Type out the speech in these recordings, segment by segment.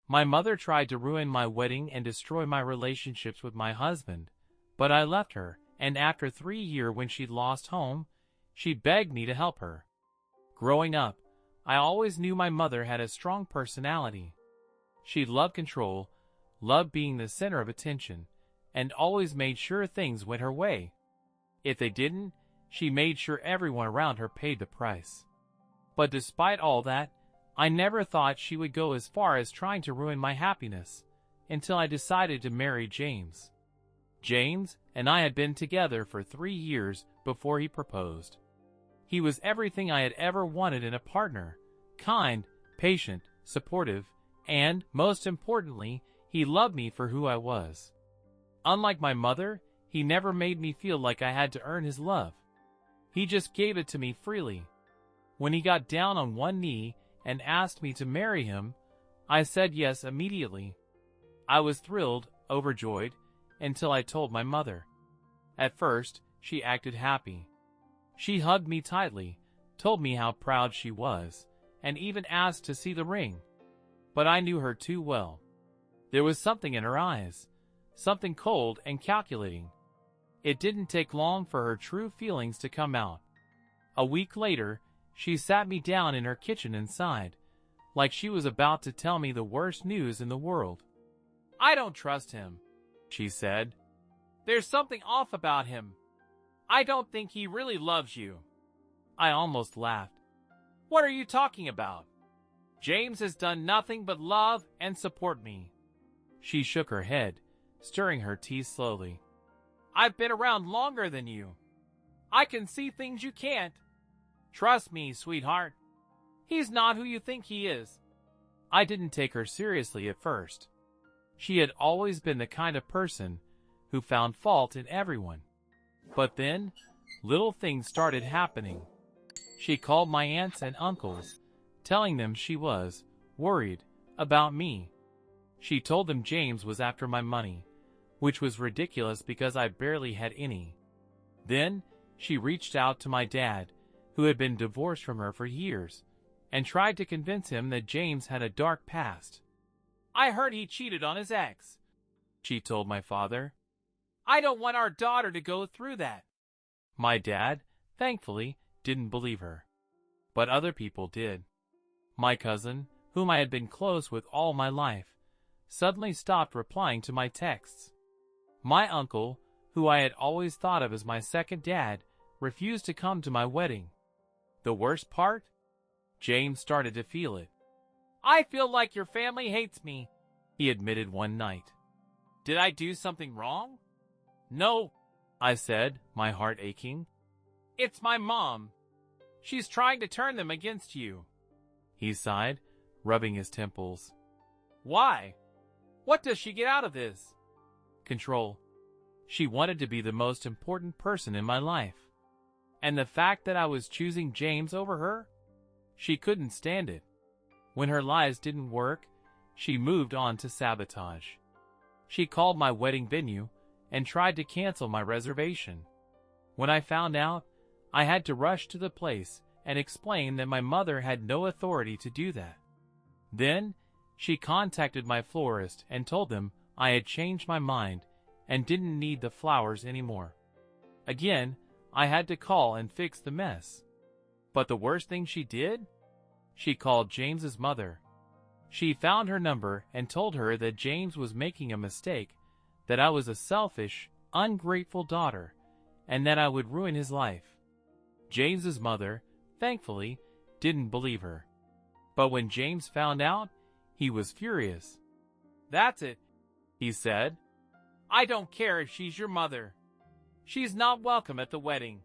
My mother tried to ruin my wedding and destroy my relationships with my husband, but I left her, and after 3 years when she'd lost home, she begged me to help her. Growing up, I always knew my mother had a strong personality. She loved control, loved being the center of attention, and always made sure things went her way. If they didn't, she made sure everyone around her paid the price. But despite all that, I never thought she would go as far as trying to ruin my happiness, until I decided to marry James. James and I had been together for 3 years before he proposed. He was everything I had ever wanted in a partner: kind, patient, supportive, and, most importantly, he loved me for who I was. Unlike my mother, he never made me feel like I had to earn his love. He just gave it to me freely. When he got down on one knee and asked me to marry him, I said yes immediately. I was thrilled, overjoyed, until I told my mother. At first, she acted happy. She hugged me tightly, told me how proud she was, and even asked to see the ring. But I knew her too well. There was something in her eyes, something cold and calculating. It didn't take long for her true feelings to come out. A week later, she sat me down in her kitchen and sighed, like she was about to tell me the worst news in the world. "I don't trust him," she said. "There's something off about him. I don't think he really loves you." I almost laughed. "What are you talking about? James has done nothing but love and support me." She shook her head, stirring her tea slowly. "I've been around longer than you. I can see things you can't. Trust me, sweetheart. He's not who you think he is." I didn't take her seriously at first. She had always been the kind of person who found fault in everyone. But then, little things started happening. She called my aunts and uncles, telling them she was worried about me. She told them James was after my money, which was ridiculous because I barely had any. Then, she reached out to my dad, who had been divorced from her for years, and tried to convince him that James had a dark past. "I heard he cheated on his ex," she told my father. "I don't want our daughter to go through that." My dad, thankfully, didn't believe her. But other people did. My cousin, whom I had been close with all my life, suddenly stopped replying to my texts. My uncle, who I had always thought of as my second dad, refused to come to my wedding. The worst part? James started to feel it. "I feel like your family hates me," he admitted one night. "Did I do something wrong?" "No," I said, my heart aching. "It's my mom. She's trying to turn them against you." He sighed, rubbing his temples. "Why? What does she get out of this?" "Control. She wanted to be the most important person in my life. And the fact that I was choosing James over her? She couldn't stand it. When her lies didn't work, she moved on to sabotage. She called my wedding venue and tried to cancel my reservation. When I found out, I had to rush to the place and explain that my mother had no authority to do that. Then, she contacted my florist and told them I had changed my mind and didn't need the flowers anymore. Again, I had to call and fix the mess. But the worst thing she did? She called James's mother. She found her number and told her that James was making a mistake, that I was a selfish, ungrateful daughter, and that I would ruin his life. James's mother, thankfully, didn't believe her. But when James found out, he was furious. "That's it," he said. "I don't care if she's your mother. She's not welcome at the wedding."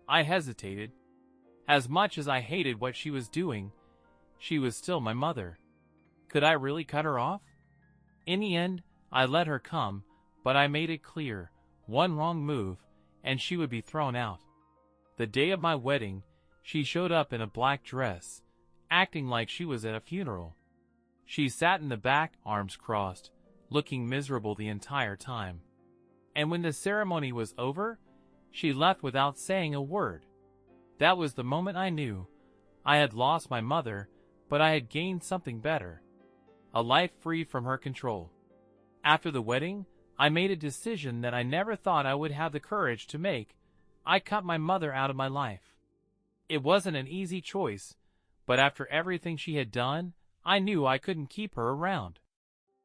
I hesitated. As much as I hated what she was doing, she was still my mother. Could I really cut her off? In the end, I let her come, but I made it clear, one wrong move, and she would be thrown out. The day of my wedding, she showed up in a black dress, acting like she was at a funeral. She sat in the back, arms crossed, looking miserable the entire time. And when the ceremony was over, she left without saying a word. That was the moment I knew I had lost my mother, but I had gained something better. a life free from her control. After the wedding, I made a decision that I never thought I would have the courage to make. I cut my mother out of my life. It wasn't an easy choice, but after everything she had done, I knew I couldn't keep her around.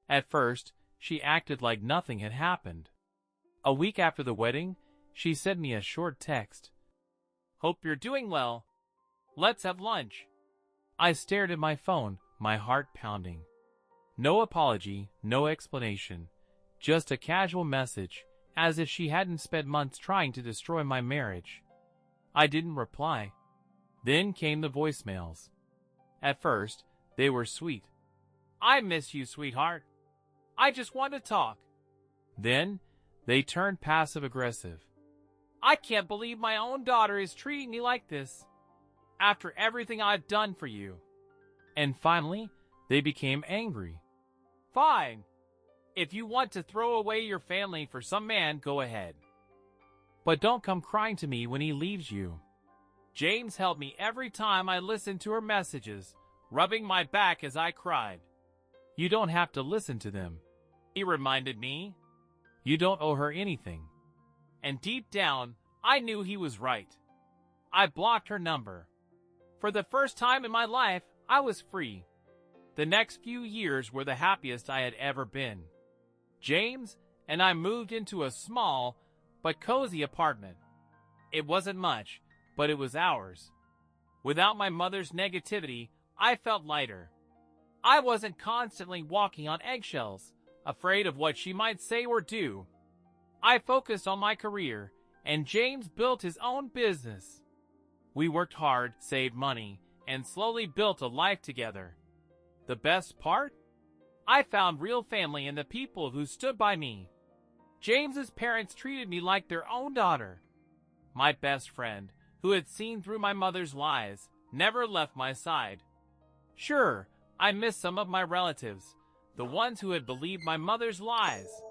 At first, she acted like nothing had happened. A week after the wedding, she sent me a short text. "Hope you're doing well. Let's have lunch." I stared at my phone, my heart pounding. No apology, no explanation, just a casual message, as if she hadn't spent months trying to destroy my marriage. I didn't reply. Then came the voicemails. At first, they were sweet. "I miss you, sweetheart. I just want to talk." Then, they turned passive-aggressive. "I can't believe my own daughter is treating me like this, after everything I've done for you." And finally, they became angry. "Fine. If you want to throw away your family for some man, go ahead. But don't come crying to me when he leaves you." James helped me every time I listened to her messages, rubbing my back as I cried. "You don't have to listen to them," he reminded me. "You don't owe her anything." And deep down, I knew he was right. I blocked her number. For the first time in my life, I was free. The next few years were the happiest I had ever been. James and I moved into a small but cozy apartment. It wasn't much, but it was ours. Without my mother's negativity, I felt lighter. I wasn't constantly walking on eggshells, afraid of what she might say or do. I focused on my career, and James built his own business. We worked hard, saved money, and slowly built a life together. The best part? I found real family in the people who stood by me. James's parents treated me like their own daughter. My best friend, who had seen through my mother's lies, never left my side. Sure, I missed some of my relatives, the ones who had believed my mother's lies.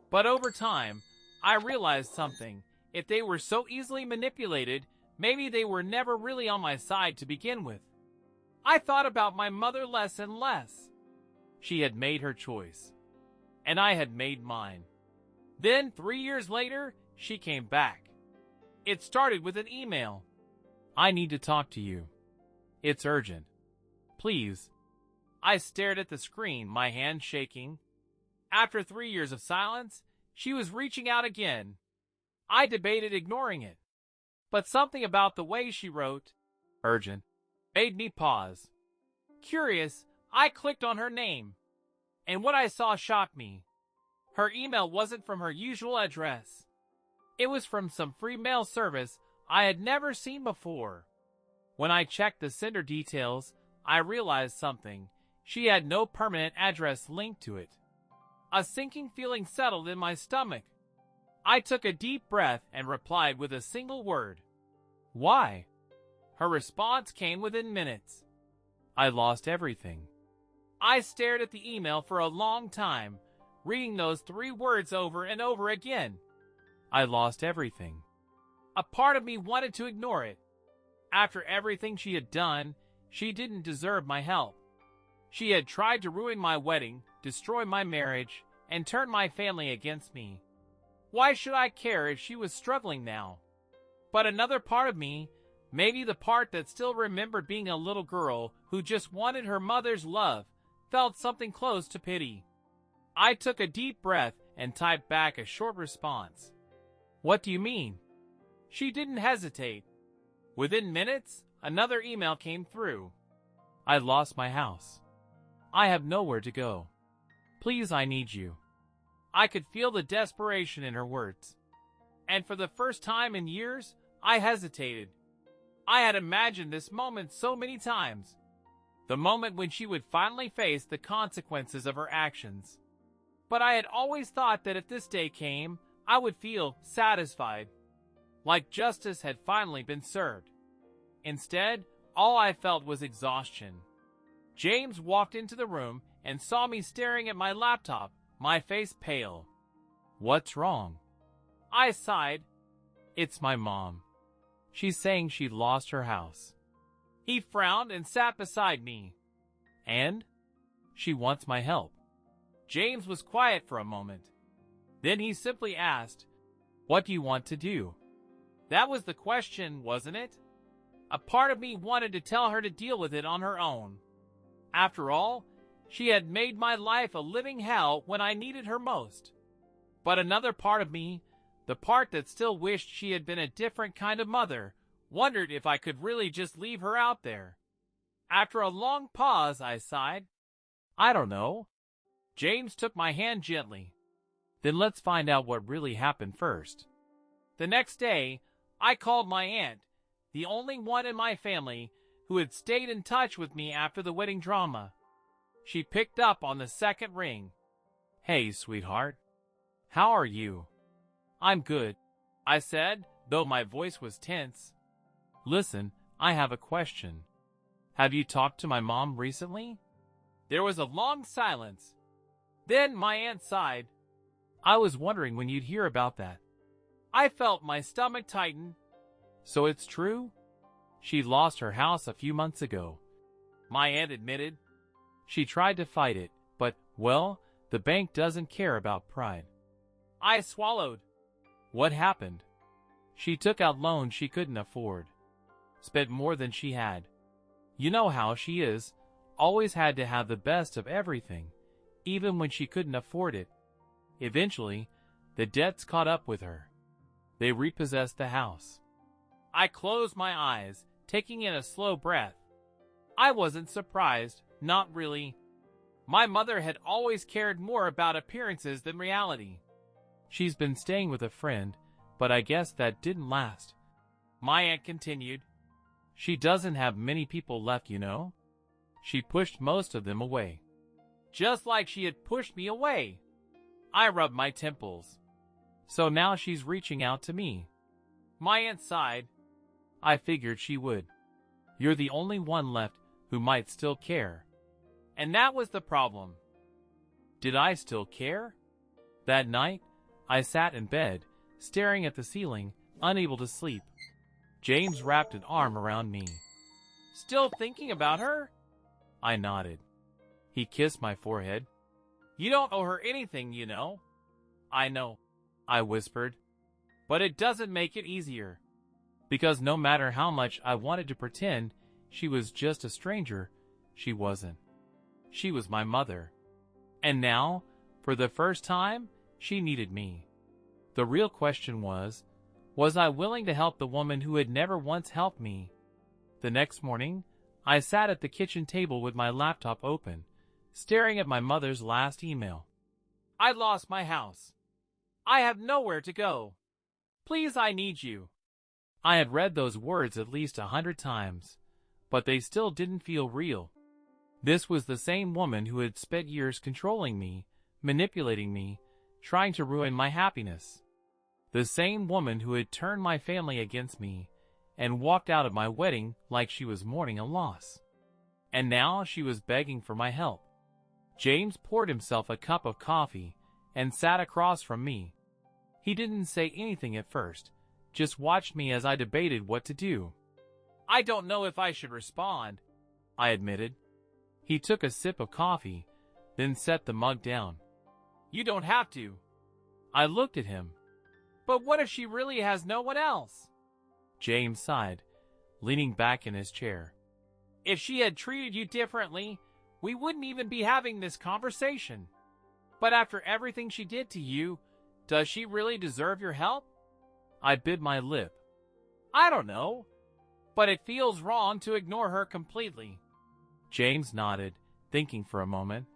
But over time, I realized something. If they were so easily manipulated, maybe they were never really on my side to begin with. I thought about my mother less and less. She had made her choice, and I had made mine. Then, 3 years later, she came back. It started with an email. "I need to talk to you. It's urgent. Please." I stared at the screen, my hand shaking. After 3 years of silence, she was reaching out again. I debated ignoring it, but something about the way she wrote, "urgent," made me pause. Curious, I clicked on her name, and what I saw shocked me. Her email wasn't from her usual address. It was from some free mail service I had never seen before. When I checked the sender details, I realized something. She had no permanent address linked to it. A sinking feeling settled in my stomach. I took a deep breath and replied with a single word. "Why?" Her response came within minutes. "I lost everything." I stared at the email for a long time, reading those 3 words over and over again. I lost everything. A part of me wanted to ignore it. After everything she had done, she didn't deserve my help. She had tried to ruin my wedding, destroy my marriage, and turn my family against me. Why should I care if she was struggling now? But another part of me, maybe the part that still remembered being a little girl who just wanted her mother's love, felt something close to pity. I took a deep breath and typed back a short response. "What do you mean?" She didn't hesitate. Within minutes, another email came through. "I lost my house. I have nowhere to go. Please, I need you." I could feel the desperation in her words. And for the first time in years, I hesitated. I had imagined this moment so many times. The moment when she would finally face the consequences of her actions. But I had always thought that if this day came, I would feel satisfied, like justice had finally been served. Instead, all I felt was exhaustion. James walked into the room and saw me staring at my laptop, my face pale. "What's wrong?" I sighed. "It's my mom. She's saying she lost her house." He frowned and sat beside me. "And?" she wants my help. James was quiet for a moment. Then he simply asked, "What do you want to do?" That was the question, wasn't it? A part of me wanted to tell her to deal with it on her own. After all, she had made my life a living hell when I needed her most. But another part of me, the part that still wished she had been a different kind of mother, wondered if I could really just leave her out there. After a long pause, I sighed. "I don't know." James took my hand gently. "Then let's find out what really happened first." The next day, I called my aunt, the only one in my family who had stayed in touch with me after the wedding drama. She picked up on the second ring. "Hey, sweetheart. How are you?" "I'm good," I said, though my voice was tense. "Listen, I have a question. Have you talked to my mom recently?" There was a long silence. Then my aunt sighed. "I was wondering when you'd hear about that." I felt my stomach tighten. "So it's true? She lost her house a few months ago," my aunt admitted. "She tried to fight it, but, well, the bank doesn't care about pride." I swallowed. "What happened?" "She took out loans she couldn't afford. Spent more than she had. You know how she is, always had to have the best of everything, even when she couldn't afford it. Eventually, the debts caught up with her. They repossessed the house." I closed my eyes, taking in a slow breath. I wasn't surprised, not really. My mother had always cared more about appearances than reality. "She's been staying with a friend, but I guess that didn't last," my aunt continued. "She doesn't have many people left, you know. She pushed most of them away." Just like she had pushed me away. I rubbed my temples. "So now she's reaching out to me." My aunt sighed. "I figured she would. You're the only one left who might still care." And that was the problem. Did I still care? That night, I sat in bed, staring at the ceiling, unable to sleep. James wrapped an arm around me. "Still thinking about her?" I nodded. He kissed my forehead. "You don't owe her anything, you know." "I know," I whispered. "But it doesn't make it easier. Because no matter how much I wanted to pretend she was just a stranger, she wasn't. She was my mother. And now, for the first time, she needed me. The real question was I willing to help the woman who had never once helped me? The next morning, I sat at the kitchen table with my laptop open, staring at my mother's last email. "I lost my house. I have nowhere to go. Please, I need you." I had read those words at least 100 times, but they still didn't feel real. This was the same woman who had spent years controlling me, manipulating me, trying to ruin my happiness. The same woman who had turned my family against me and walked out of my wedding like she was mourning a loss. And now she was begging for my help. James poured himself a cup of coffee and sat across from me. He didn't say anything at first, just watched me as I debated what to do. "I don't know if I should respond," I admitted. He took a sip of coffee, then set the mug down. "You don't have to." I looked at him. "But what if she really has no one else?" James sighed, leaning back in his chair. "If she had treated you differently, we wouldn't even be having this conversation. But after everything she did to you, does she really deserve your help?" I bit my lip. "I don't know. But it feels wrong to ignore her completely." James nodded, thinking for a moment.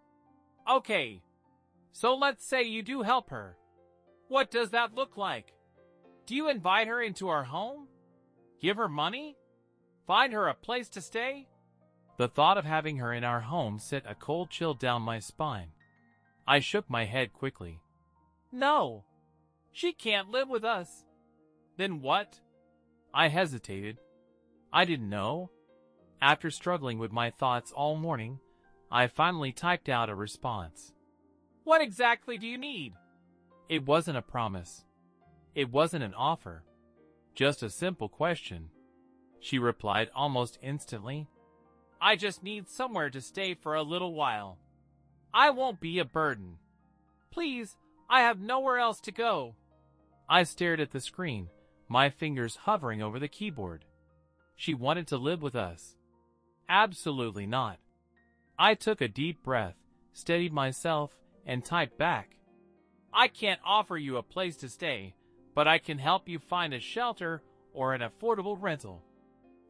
"Okay, so let's say you do help her. What does that look like? Do you invite her into our home? Give her money? Find her a place to stay?" The thought of having her in our home sent a cold chill down my spine. I shook my head quickly. "No, she can't live with us." "Then what?" I hesitated. I didn't know. After struggling with my thoughts all morning, I finally typed out a response. "What exactly do you need?" It wasn't a promise. It wasn't an offer. Just a simple question. She replied almost instantly. "I just need somewhere to stay for a little while." I won't be a burden. Please, I have nowhere else to go. I stared at the screen, my fingers hovering over the keyboard. She wanted to live with us. Absolutely not. I took a deep breath, steadied myself, and typed back. I can't offer you a place to stay, but I can help you find a shelter or an affordable rental.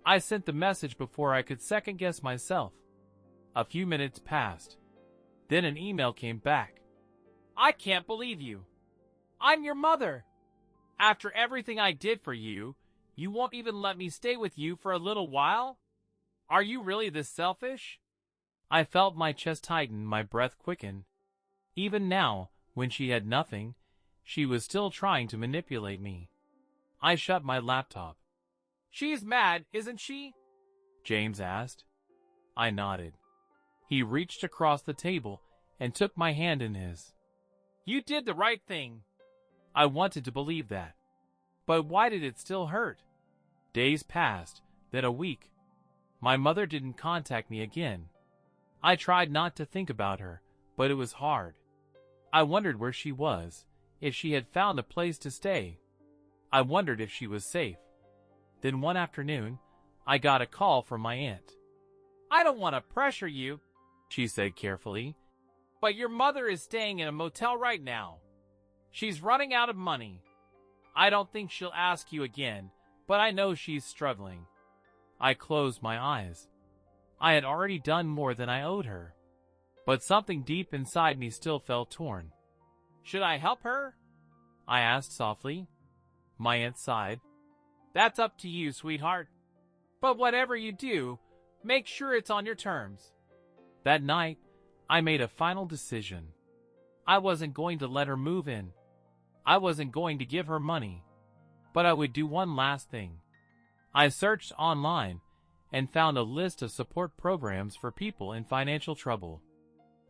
I sent the message before I could second-guess myself. A few minutes passed. Then an email came back. I can't believe you. I'm your mother. After everything I did for you, you won't even let me stay with you for a little while? Are you really this selfish? I felt my chest tighten, my breath quicken. Even now, when she had nothing, she was still trying to manipulate me. I shut my laptop. She's mad, isn't she? James asked. I nodded. He reached across the table and took my hand in his. You did the right thing. I wanted to believe that. But why did it still hurt? Days passed, then a week. My mother didn't contact me again. I tried not to think about her, but it was hard. I wondered where she was, if she had found a place to stay. I wondered if she was safe. Then one afternoon, I got a call from my aunt. I don't want to pressure you, she said carefully, but your mother is staying in a motel right now. She's running out of money. I don't think she'll ask you again, but I know she's struggling. I closed my eyes. I had already done more than I owed her. But something deep inside me still felt torn. Should I help her? I asked softly. My aunt sighed. That's up to you, sweetheart. But whatever you do, make sure it's on your terms. That night, I made a final decision. I wasn't going to let her move in. I wasn't going to give her money. But I would do one last thing. I searched online and found a list of support programs for people in financial trouble.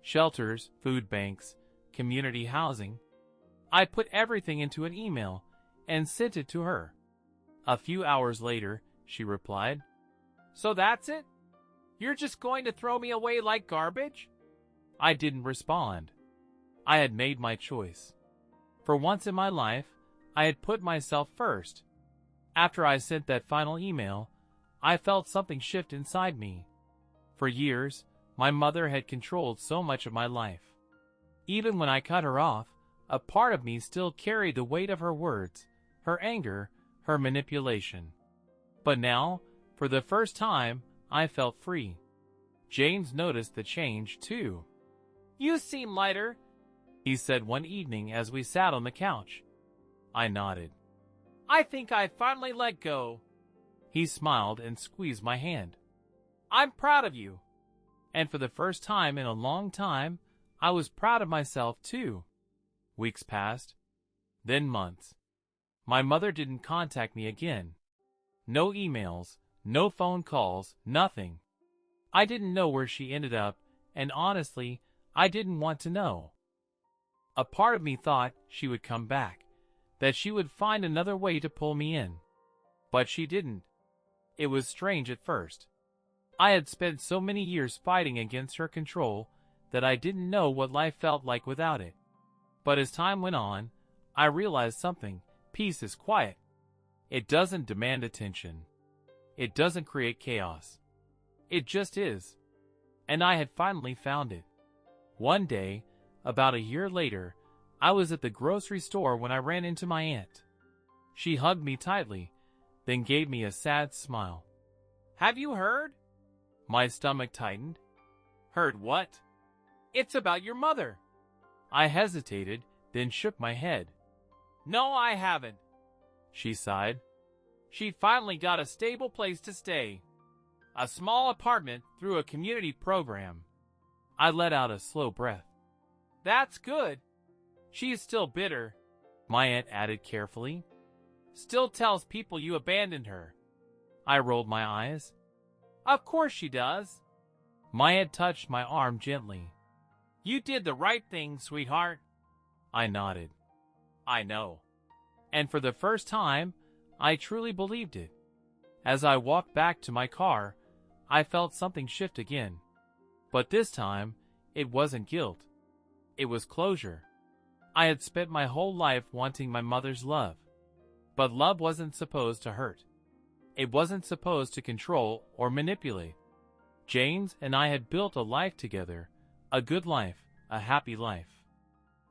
Shelters, food banks, community housing. I put everything into an email and sent it to her. A few hours later, she replied, So that's it? You're just going to throw me away like garbage? I didn't respond. I had made my choice. For once in my life, I had put myself first. After I sent that final email, I felt something shift inside me. For years, my mother had controlled so much of my life. Even when I cut her off, a part of me still carried the weight of her words, her anger, her manipulation. But now, for the first time, I felt free. James noticed the change, too. You seem lighter, he said one evening as we sat on the couch. I nodded. I think I finally let go. He smiled and squeezed my hand. I'm proud of you. And for the first time in a long time, I was proud of myself, too. Weeks passed, then months. My mother didn't contact me again. No emails, no phone calls, nothing. I didn't know where she ended up, and honestly, I didn't want to know. A part of me thought she would come back, that she would find another way to pull me in. But she didn't. It was strange at first. I had spent so many years fighting against her control that I didn't know what life felt like without it. But as time went on, I realized something. Peace is quiet. It doesn't demand attention. It doesn't create chaos. It just is. And I had finally found it. One day, about a year later, I was at the grocery store when I ran into my aunt. She hugged me tightly, then gave me a sad smile. Have you heard? My stomach tightened. Heard what? It's about your mother. I hesitated, then shook my head. No, I haven't. She sighed. She finally got a stable place to stay. A small apartment through a community program. I let out a slow breath. That's good. She's still bitter, my aunt added carefully. Still tells people you abandoned her. I rolled my eyes. Of course she does. My aunt touched my arm gently. You did the right thing, sweetheart. I nodded. I know. And for the first time, I truly believed it. As I walked back to my car, I felt something shift again. But this time, It wasn't guilt. It was closure. I had spent my whole life wanting my mother's love. But love wasn't supposed to hurt. It wasn't supposed to control or manipulate. James and I had built a life together, a good life, a happy life.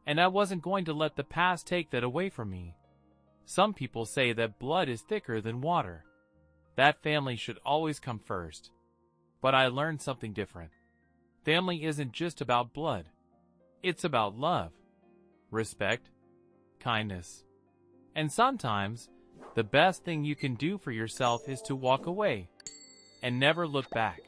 And I wasn't going to let the past take that away from me. Some people say that blood is thicker than water. That family should always come first. But I learned something different. Family isn't just about blood. It's about love, respect, kindness. And sometimes, the best thing you can do for yourself is to walk away and never look back.